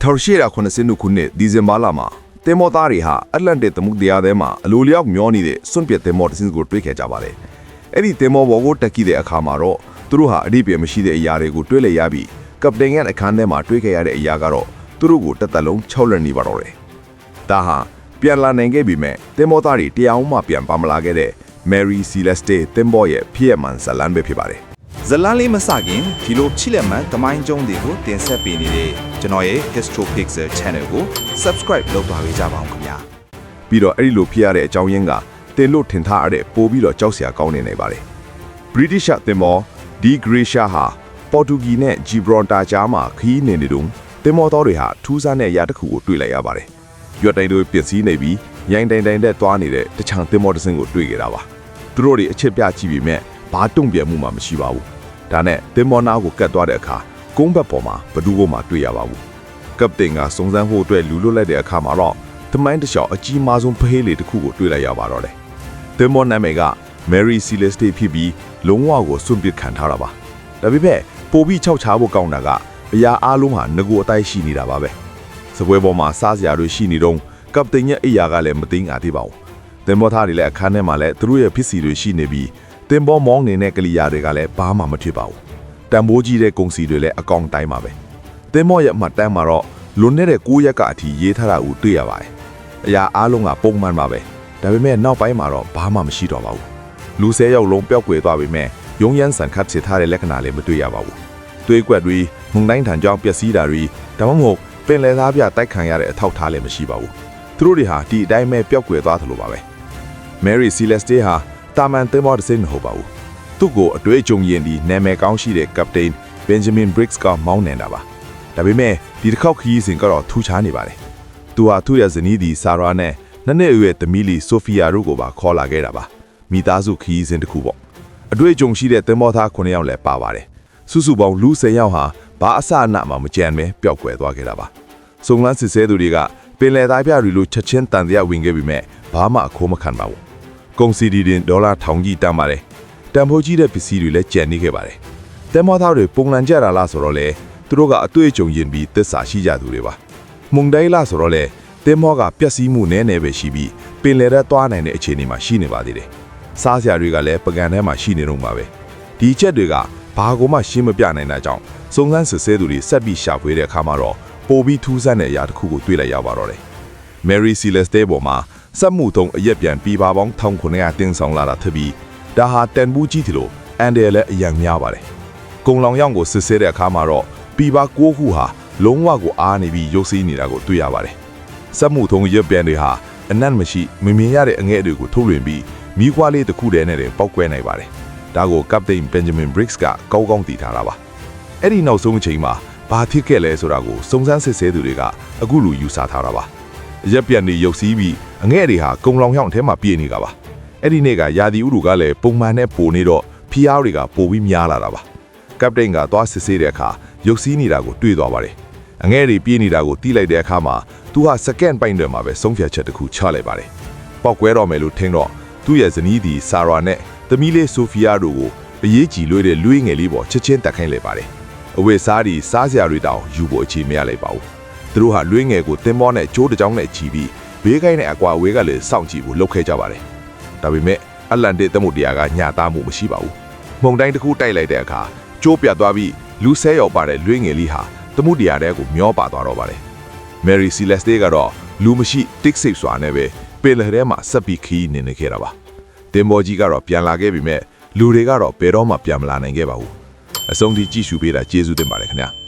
1800ခုနှစ်စနုခုနှစ်ဒီဇင်ဘာလမှာတင်မောသားတွေဟာအတ္တလန်တစ်သမုဒ္ဒရာထဲမှာအလိုလျောက်မျောနေတဲ့စွန့်ပစ်တင်မောတစ်စင်းကိုတွေ့ခဲ့ကြပါတယ်။အဲ့ဒီတင်မောဘောကိုတက်ကြည့်တဲ့အခါမှာတော့သူတို့ဟာအဓိပ္ပာယ်မရှိတဲ့အရာတွေကိုတွေ့လည်ရပြီးကပတိန်ရဲ့အခန်းထဲမှာတွေ့ခဲ့ရတဲ့အရာကတော့သူတို့ကိုတစ်သက်လုံး6လက်နေပါတော့တယ်။ဒါဟာပြန်လာနိုင်ခဲ့ပြီမဲ့တင်မောသားတွေတရားမှပြန်ပါမလာခဲ့တဲ့ Mary Celeste တင်မောရဲ့ဖြစ်ရမှန်ဇလန်ပဲဖြစ်ပါတယ်ဇလန်လေးမစခင်ဒီလိုချစ်လက်မှန်တမိုင်းကျုံးတွေကိုတင်ဆက်ပေးနေတဲ့ကျွန်တော်ရဲ့ Histopixel Channel ကို Subscribe လုပ်ပါကြပါအောင်ခင်ဗျာပြီးတော့အဲ့ဒီလိုဖြစ်ရတဲ့အကြောင်းရင်းကတင်လို့ထင်ထားရတဲ့ပို့ပြီးတော့ကြောက်စရာကောင်းနေနိုင်ပါတယ် British တင်မော ဒီ Gracia ဟာပေါ်တူဂီနဲ့ Gibraltar ကြားမှာခီးနေနေတုန်းတင်မောတော်တွေဟာထူးဆန်းတဲ့အရာတစ်ခုကိုတွေ့လိုက်ရပါတယ်ရွက်တိုင်တို့ပြည့်စည်နေပြီးရိုင်းတိုင်တိုင်တဲ့သွားနေတဲ့တချောင်တင်မောတစ်စင်းကိုတွေ့ခဲ့တာပါသူတို့တွေအချစ်ပြကြည့်ပြီးမြဲဘာတုံ့ပြန်မှုမှမရှိပါဘူးဒါနဲ့တင်မောနာကိုကတ်သွားတဲ့အခါကုန်းဘက်ပေါ်မှာဘဒူးကိုမှတွေ့ရပါဘူးကပတိန်ကစုံစမ်းဖို့အတွက်လူလွတ်လိုက်တဲ့အခါမှာတော့သမိုင်းတစ်လျှောက်အကြီးမားဆုံးဖဟေးလေးတစ်ခုကိုတွေ့လိုက်ရပါတော့တယ်တင်မောနာမည်က Mary Celeste ဖြစ်ပြီးလုံးဝကိုစွန့်ပစ်ခံထားတာပါဒါပေမဲ့ပိုပြီးခြောက်ချဖို့ကောင်းတာကအရာအားလုံးဟာငကိုအတိုင်းရှိနေတာပါပဲစပွဲပေါ်မှာစားစရာတွေရှိနေတော့ကပတိန်ရဲ့အရာကလည်းမသိငါသေးပါဘူးတင်မောသားတွေလည်းအခန်းထဲမှာလည်းသူတို့ရဲ့ဖြစ်စီတွေရှိနေပြီးတင်ပေါ်မောင်းနေတဲ့ကလီယာတွေကလည်းဘာမှမဖြစ်ပါဘူးတံမိုးကြီးတဲ့ကုံစီတွေလည်းအကောင်တိုင်းပါပဲတင်မောရဲ့အမှတ်တမ်းမှာတော့လွန်နေတဲ့9ရက်ကအထိရေးထားတာကိုတွေ့ရပါတယ်အရာအားလုံးကပုံမှန်ပါပဲဒါပေမဲ့နောက်ပိုင်းမှာတော့ဘာမှမရှိတော့ပါဘူးလူ10ယောက်လုံးပျောက်ကွယ်သွားပြီမဲ့ရုံရမ်းဆန်ခတ်စစ်ထားတဲ့လက္ခဏာလည်းမတွေ့ရပါဘူးတွေးကွက်တွေမုန်တိုင်းထန်ကြောင်ပျက်စီးတာတွေဒါမှမဟုတ်ပင်လယ်သားပြတိုက်ခံရတဲ့အထောက်ထားလည်းမရှိပါဘူးသူတို့တွေဟာဒီအတိုင်းပဲပျောက်ကွယ်သွားသလိုပါပဲ Mary Celeste ဟာတာမန်တင်မောတစ်စင်းမဟုတ်ပါဘူးသူ့ကိုအတွေ့အကြုံရင်းဒီနာမည်ကောင်းရှိတဲ့ကပတိန် Benjamin Briggs ကမောင်းနေတာပါဒါပေမဲ့ဒီတစ်ခေါက်ခရီးစဉ်ကတော့ထူးခြားနေပါတယ်သူဟာသူ့ရဲ့ဇနီးဒီဆာရာနဲ့နှစ်အရွယ်သမီးလီဆိုဖီယာတို့ကိုပါခေါ်လာခဲ့တာပါမိသားစုခရီးစဉ်တစ်ခုပေါ့အတွေ့အကြုံရှိတဲ့တင်မောသား9ယောက်လည်းပါပါတယ်စုစုပေါင်းလူ10ယောက်ဟာဘာအစအနမှမကြံပဲပျောက်ကွယ်သွားခဲ့တာပါစုံလန်းစစ်ဆဲသူတွေကပင်လယ်သားပြတွေလိုချက်ချင်းတန်တရားဝင်ခဲ့ပြီးမဲ့ဘာမှအခိုးမခံပါဘူးကုန်စီဒီတင်ဒေါ်လာထောင်ကြီးတန်ပါတယ်တန်ဖိုးကြီးတဲ့ပစ္စည်းတွေလည်းကျန်နေခဲ့ပါတယ်တင်မောသားတွေပုံလန်ကြတာလားဆိုတော့လေသူတို့ကအတွေ့အကြုံရင်းပြီးသစ္စာရှိကြသူတွေပါမုန်တိုင်းလားဆိုတော့လေတင်မောကပျက်စီးမှုနည်းနည်းပဲရှိပြီးပင်လယ်ထဲသွားနိုင်တဲ့အခြေအနေမှာရှိနေပါသေးတယ်စားစရာတွေကလည်းပကံထဲမှာရှိနေတော့မှာပဲဒီချက်တွေကဘာကိုမှရှင်းမပြနိုင်တာကြောင့်စုံစမ်းစစ်ဆေးသူတွေဆက်ပြီးရှာဖွေတဲ့အခါမှာတော့ပိုပြီးထူးဆန်းတဲ့အရာတစ်ခုကိုတွေ့လိုက်ရပါတော့တယ် Mary Celeste ပေါ်မှာစက်မှုထုံအရက်ပြန်ပြပါပေါင်း1900တင်းဆောင်လာတာဖြစ်ပြီးဒါဟာတန်ဘူးကြီးသလိုအန်ဒယ်လည်းအရင်များပါတယ်ကုံလောင်ရောင်ကိုစစ်ဆေးတဲ့အခါမှာတော့ပြပါ9ခုဟာလုံးဝကိုအားနေပြီးရုပ်စည်းနေတာကိုတွေ့ရပါတယ်စက်မှုထုံရက်ပြန်တွေဟာအနက်မရှိမမြင်ရတဲ့အငဲ့တွေကိုထုတ်လွှင့်ပြီးမိခွားလေးတစ်ခုတည်းနဲ့ပေါက်ကွဲနိုင်ပါတယ်ဒါကိုကပတိန် Benjamin Briggs ကကောင်းကောင်းသိထားတာပါအဲ့ဒီနောက်ဆုံးအချိန်မှာဘာဖြစ်ခဲ့လဲဆိုတာကိုစုံစမ်းစစ်ဆေးသူတွေကအခုလိုယူဆထားတာပါရက်ပြန်တွေရုပ်စည်းပြီးအငဲ့တွေဟာကုံလောင်ရောင်ထဲမှာပြည့်နေတာပါအဲ့ဒီနေ့ကရာသီဥတုကလည်းပုံမှန်နဲ့ပိုနေတော့ဖျားတွေကပိုပြီးများလာတာပါကပတိန်ကသွားစစ်ဆေးတဲ့အခါရုပ်စည်းနေတာကိုတွေ့သွားပါတယ်အငဲ့တွေပြည့်နေတာကိုတီးလိုက်တဲ့အခါမှာသူဟာစကန်ပိုင်းတွေမှာပဲဆုံးဖြတ်ချက်တစ်ခုချလိုက်ပါတယ်ပောက်ကွဲတော့မယ်လို့ထင်တော့သူ့ရဲ့ဇနီးဒီဆာရာနဲ့သမီးလေးဆိုဖီယာတို့ကိုအရေးကြီးလွှဲတဲ့လွှဲငယ်လေးပေါ်ချက်ချင်းတက်ခိုင်းလိုက်ပါတယ်အဝတ်စားဒီစားစရာတွေတောင်ယူဖို့အခြေမရလိုက်ပါဘူးသူတို့ဟာလွှဲငယ်ကိုတင်မောနဲ့ကျိုးတစ်ကြောင်းနဲ့ချီပြီးဘေးကိုင်းနဲ့အကွာအဝေးကလည်းစောင့်ကြည့်ဖို့လုပ်ခဲ့ကြပါတယ်ဒါပေမဲ့အတ္တလန်တစ်သမုဒ္ဒရာကညသားမှုမရှိပါဘူးမုန်တိုင်းတစ်ခုတိုက်လိုက်တဲ့အခါကျိုးပြတ်သွားပြီးလူဆဲရောက်ပါတဲ့လွှဲငယ်လေးဟာသမုဒ္ဒရာထဲကိုမျောပါသွားတော့ပါတယ် Mary Celeste ကတော့လူမရှိတစ်စိတ်စွာနဲ့ပဲပင်လယ်ထဲမှာဆက်ပြီးခီးနေခဲ့တာပါတင်မောကြီးကတော့ပြန်လာခဲ့ပြီမဲ့လူတွေကတော့ဘယ်တော့မှပြန်မလာနိုင်ခဲ့ပါဘူးအဆုံးထိကြည့်ရှုပေးတာကျေးဇူးတင်ပါတယ်ခင်ဗျာ